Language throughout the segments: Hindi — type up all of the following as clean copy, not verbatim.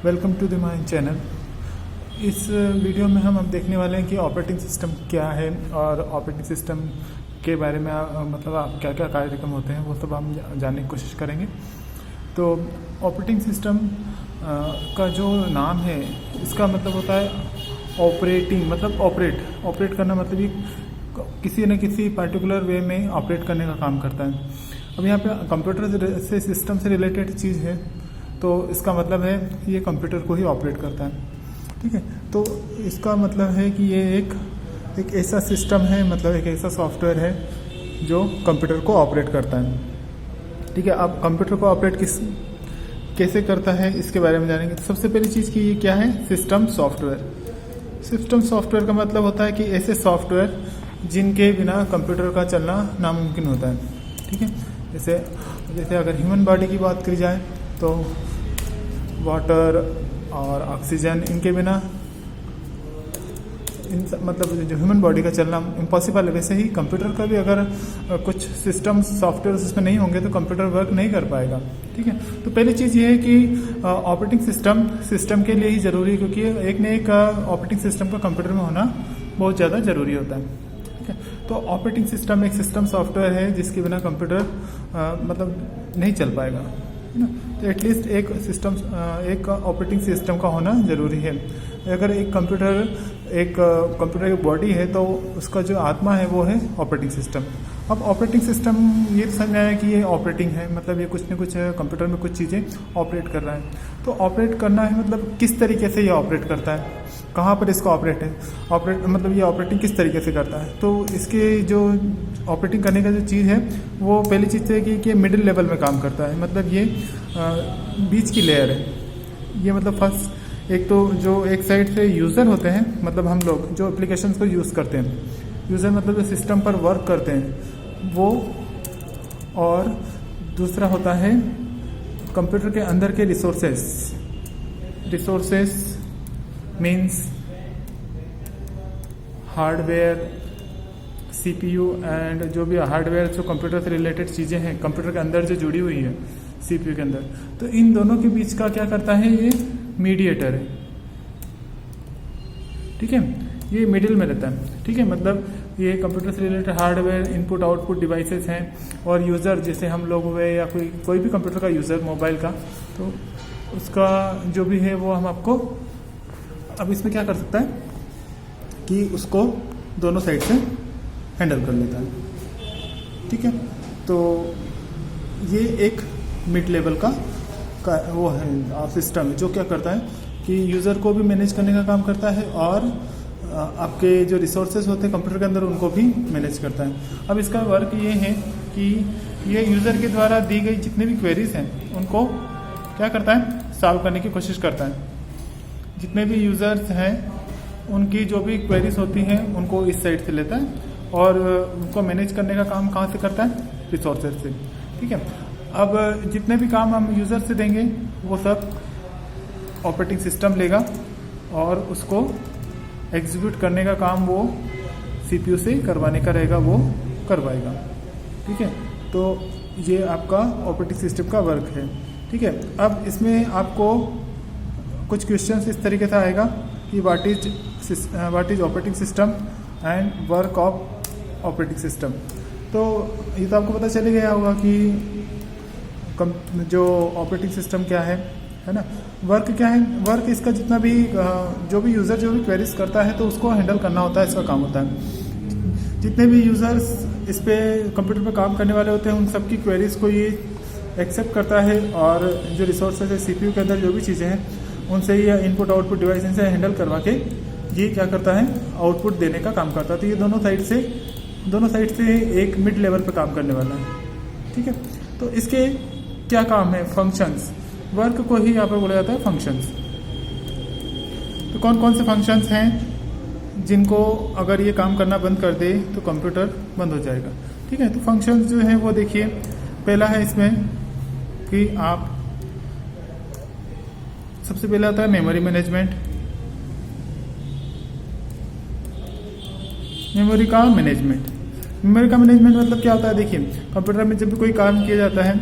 Welcome to the my channel. इस वीडियो में हम अब देखने वाले हैं कि ऑपरेटिंग सिस्टम क्या है और ऑपरेटिंग सिस्टम के बारे में मतलब आप क्या क्या कार्यक्रम होते हैं वो सब हम जानने की कोशिश करेंगे। तो ऑपरेटिंग सिस्टम का जो नाम है इसका मतलब होता है ऑपरेटिंग, मतलब ऑपरेट करना, मतलब ये किसी न किसी पर्टिकुलर वे में ऑपरेट करने का काम करता है। अब यहाँ पे कंप्यूटर से सिस्टम से रिलेटेड चीज़ है तो इसका मतलब है ये कंप्यूटर को ही ऑपरेट करता है। ठीक है, तो इसका मतलब है कि ये एक ऐसा सिस्टम है, मतलब एक ऐसा सॉफ्टवेयर है जो कंप्यूटर को ऑपरेट करता है। ठीक है, अब कंप्यूटर को ऑपरेट कैसे करता है इसके बारे में जानेंगे। तो सबसे पहली चीज़ कि ये क्या है, सिस्टम सॉफ्टवेयर। सिस्टम सॉफ्टवेयर का मतलब होता है कि ऐसे सॉफ्टवेयर जिनके बिना कंप्यूटर का चलना नामुमकिन होता है। ठीक है, जैसे अगर ह्यूमन बॉडी की बात करी जाए तो वाटर और ऑक्सीजन, इनके बिना मतलब जो ह्यूमन बॉडी का चलना इम्पॉसिबल है, वैसे ही कंप्यूटर का भी अगर कुछ सिस्टम सॉफ्टवेयर इसमें नहीं होंगे तो कंप्यूटर वर्क नहीं कर पाएगा। ठीक है, तो पहली चीज़ ये है कि ऑपरेटिंग सिस्टम के लिए ही ज़रूरी है, क्योंकि एक न एक ऑपरेटिंग सिस्टम का कंप्यूटर में होना बहुत ज़्यादा ज़रूरी होता है। ठीक है, तो ऑपरेटिंग सिस्टम एक सिस्टम सॉफ्टवेयर है जिसके बिना कंप्यूटर मतलब नहीं चल पाएगा, है ना। तो एटलीस्ट एक ऑपरेटिंग सिस्टम का होना ज़रूरी है। अगर एक कंप्यूटर की बॉडी है तो उसका जो आत्मा है वो है ऑपरेटिंग सिस्टम। अब ऑपरेटिंग सिस्टम ये समझ में आया कि ये ऑपरेटिंग है, मतलब ये कुछ न कुछ कंप्यूटर में कुछ चीज़ें ऑपरेट कर रहा है। तो ऑपरेट करना है मतलब किस तरीके से ये ऑपरेट करता है, कहाँ पर इसका मतलब ये ऑपरेटिंग किस तरीके से करता है। तो इसके जो ऑपरेटिंग करने का जो चीज़ है वो पहली चीज़ है कि मिडिल लेवल में काम करता है, मतलब ये बीच की लेयर है। ये मतलब फर्स्ट एक तो जो एक साइड से यूज़र होते हैं, मतलब हम लोग जो एप्लीकेशंस को यूज़ करते हैं, यूज़र मतलब जो सिस्टम पर वर्क करते हैं वो, और दूसरा होता है कंप्यूटर के अंदर के resources means hardware, CPU and जो भी हार्डवेयर जो कंप्यूटर से रिलेटेड चीज़ें हैं कंप्यूटर के अंदर जो जुड़ी हुई है सीपीयू के अंदर, तो इन दोनों के बीच का क्या करता है, ये मीडिएटर है। ठीक है, ये मिडिल में रहता है। ठीक है, मतलब ये कंप्यूटर से related hardware input output devices हैं, और यूज़र जैसे हम लोग हुए या कोई भी कंप्यूटर का यूज़र मोबाइल का, तो उसका जो भी है वो हम आपको अब इसमें क्या कर सकता है कि उसको दोनों साइड से हैंडल कर लेता है। ठीक है, तो ये एक मिड लेवल का वो है सिस्टम जो क्या करता है कि यूज़र को भी मैनेज करने का काम करता है और आपके जो रिसोर्सेज होते हैं कंप्यूटर के अंदर उनको भी मैनेज करता है। अब इसका वर्क ये है कि ये यूज़र के द्वारा दी गई जितने भी क्वेरीज हैं उनको क्या करता है, सॉल्व करने की कोशिश करता है। जितने भी यूज़र्स हैं उनकी जो भी क्वेरीज होती हैं उनको इस साइड से लेता है और उनको मैनेज करने का काम कहाँ से करता है, रिसोर्सेज से। ठीक है, अब जितने भी काम हम यूज़र से देंगे वो सब ऑपरेटिंग सिस्टम लेगा और उसको एग्जीक्यूट करने का काम वो सीपीयू से करवाने का रहेगा, वो करवाएगा। ठीक है, तो ये आपका ऑपरेटिंग सिस्टम का वर्क है। ठीक है, अब इसमें आपको कुछ क्वेश्चंस इस तरीके से आएगा कि what is operating system and work of operating system. तो ये तो आपको पता चले गया होगा कि जो ऑपरेटिंग सिस्टम क्या है ना। वर्क क्या है, वर्क इसका जितना भी जो भी यूज़र जो भी क्वेरीज करता है तो उसको हैंडल करना होता है, इसका काम होता है। जितने भी यूज़र्स इस पे कंप्यूटर पे काम करने वाले होते हैं उन सबकी क्वेरीज को ये एक्सेप्ट करता है, और जो रिसोर्सेज है सीपीयू के अंदर जो भी चीज़ें हैं उनसे ये इनपुट आउटपुट डिवाइस इनसे हैंडल करवा के ये क्या करता है, आउटपुट देने का काम करता है। तो ये दोनों साइड से एक मिड लेवल पे काम करने वाला है। ठीक है, तो इसके क्या काम है, फंक्शंस। वर्क को ही यहाँ पर बोला जाता है फंक्शंस। तो कौन कौन से फंक्शंस हैं जिनको अगर ये काम करना बंद कर दे तो कंप्यूटर बंद हो जाएगा। ठीक है, तो फंक्शंस जो है वो देखिए, पहला है इसमें कि आप सबसे पहले आता है मेमोरी मैनेजमेंट। मेमोरी का मैनेजमेंट मतलब क्या होता है, देखिए कंप्यूटर में जब भी कोई काम किया जाता है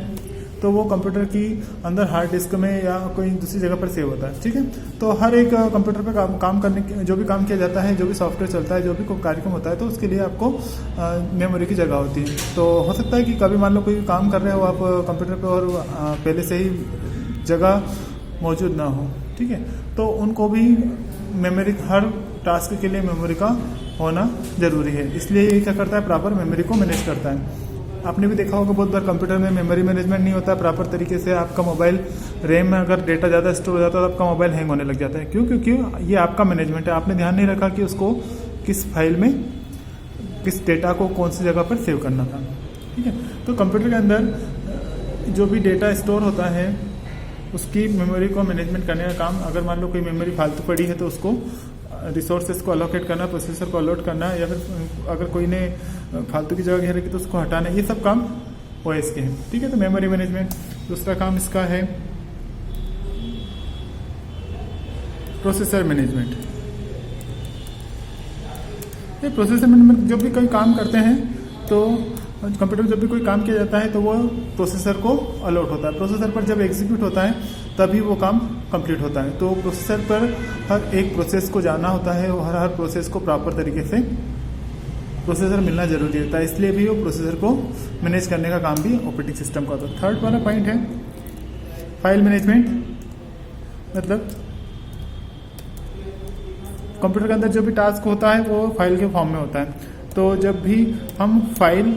तो वो कंप्यूटर की अंदर हार्ड डिस्क में या कोई दूसरी जगह पर सेव होता है। ठीक है, तो हर एक कंप्यूटर पे काम करने के जो भी काम किया जाता है, जो भी सॉफ्टवेयर चलता है, जो भी कार्यक्रम होता है, तो उसके लिए आपको मेमोरी की जगह होती है। तो हो सकता है कि कभी मान लो कोई काम कर रहे हो आप कंप्यूटर पर और पहले से ही जगह मौजूद ना हो, ठीक है, तो उनको भी मेमोरी, हर टास्क के लिए मेमोरी का होना जरूरी है। इसलिए ये क्या करता है, प्रॉपर मेमोरी को मैनेज करता है। आपने भी देखा होगा बहुत बार कंप्यूटर में मेमोरी मैनेजमेंट नहीं होता प्रॉपर तरीके से। आपका मोबाइल रैम में अगर डेटा ज़्यादा स्टोर हो जाता है तो आपका मोबाइल हैंग होने लग जाता है। क्यों? क्योंकि ये आपका मैनेजमेंट है, आपने ध्यान नहीं रखा कि उसको किस फाइल में किस डेटा को कौन सी जगह पर सेव करना था। ठीक है, तो कंप्यूटर के अंदर जो भी डेटा स्टोर होता है उसकी मेमोरी को मैनेजमेंट करने का काम, अगर मान लो कोई मेमोरी फालतू पड़ी है तो उसको रिसोर्सेज को अलोकेट करना, प्रोसेसर को अलॉट करना, या फिर अगर कोई ने फालतू की जगह घेर रखी तो उसको हटाना, ये सब काम ओएस के हैं। ठीक है, तो मेमोरी मैनेजमेंट। दूसरा काम इसका है प्रोसेसर मैनेजमेंट। ये प्रोसेसर मैनेजमेंट जब भी कोई काम करते हैं तो कंप्यूटर जब भी कोई काम किया जाता है तो वो प्रोसेसर को अलॉट होता है। प्रोसेसर पर जब एग्जीक्यूट होता है तभी वो काम कंप्लीट होता है। तो प्रोसेसर पर हर एक प्रोसेस को जाना होता है और हर प्रोसेस को प्रॉपर तरीके से प्रोसेसर मिलना जरूरी होता है। इसलिए भी वो प्रोसेसर को मैनेज करने का काम भी ऑपरेटिंग सिस्टम का होता है। थर्ड वाला पॉइंट है फाइल मैनेजमेंट। मतलब कंप्यूटर के अंदर जो भी टास्क होता है वो फाइल के फॉर्म में होता है। तो जब भी हम फाइल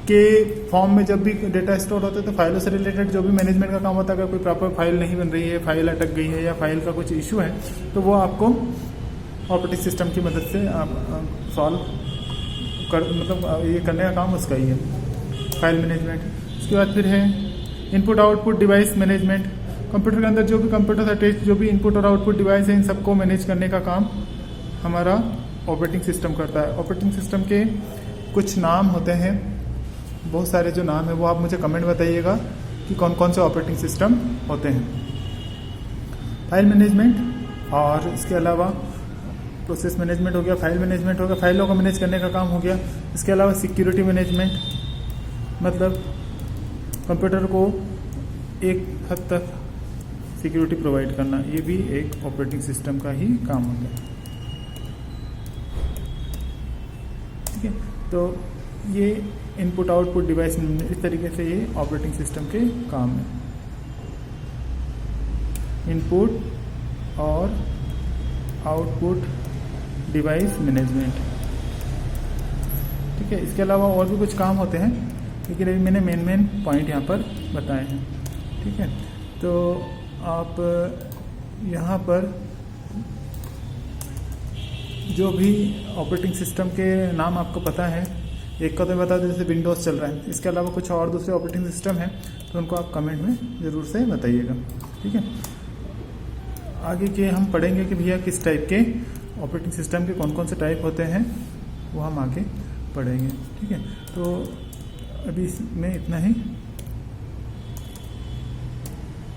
के फॉर्म में जब भी डेटा स्टोर होता है तो फाइलों से रिलेटेड जो भी मैनेजमेंट का काम होता है, अगर कोई प्रॉपर फाइल नहीं बन रही है, फाइल अटक गई है या फाइल का कुछ इशू है तो वो आपको ऑपरेटिंग सिस्टम की मदद से आप सॉल्व कर, मतलब ये करने का काम उसका ही है, फाइल मैनेजमेंट। उसके बाद फिर है input output device management. Computer के अंदर जो भी कंप्यूटर से अटैच जो भी इनपुट और आउटपुट डिवाइस है इन सबको मैनेज करने का काम हमारा ऑपरेटिंग सिस्टम करता है। ऑपरेटिंग सिस्टम के कुछ नाम होते हैं, बहुत सारे जो नाम है वो आप मुझे कमेंट बताइएगा कि कौन कौन से ऑपरेटिंग सिस्टम होते हैं। फाइल मैनेजमेंट और इसके अलावा प्रोसेस मैनेजमेंट हो गया, फाइल मैनेजमेंट हो गया, फाइलों को मैनेज करने का काम हो गया। इसके अलावा सिक्योरिटी मैनेजमेंट, मतलब कंप्यूटर को एक हद तक सिक्योरिटी प्रोवाइड करना, ये भी एक ऑपरेटिंग सिस्टम का ही काम होता है। ठीक है, तो ये इनपुट आउटपुट डिवाइस इस तरीके से ये ऑपरेटिंग सिस्टम के काम है, इनपुट और आउटपुट डिवाइस मैनेजमेंट। ठीक है, इसके अलावा और भी कुछ काम होते हैं लेकिन अभी मैंने मेन पॉइंट यहाँ पर बताए हैं। ठीक है, तो आप यहाँ पर जो भी ऑपरेटिंग सिस्टम के नाम आपको पता है, एक का तो बता दें जैसे विंडोज़ चल रहा है, इसके अलावा कुछ और दूसरे ऑपरेटिंग सिस्टम हैं तो उनको आप कमेंट में ज़रूर से बताइएगा। ठीक है, आगे के हम पढ़ेंगे कि भैया किस टाइप के ऑपरेटिंग सिस्टम के कौन कौन से टाइप होते हैं, वो हम आगे पढ़ेंगे। ठीक है, तो अभी इसमें इतना ही,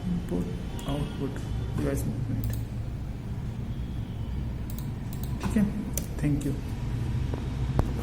इनपुट आउटपुट डिवाइस मैनेजमेंट। ठीक है, थैंक यू।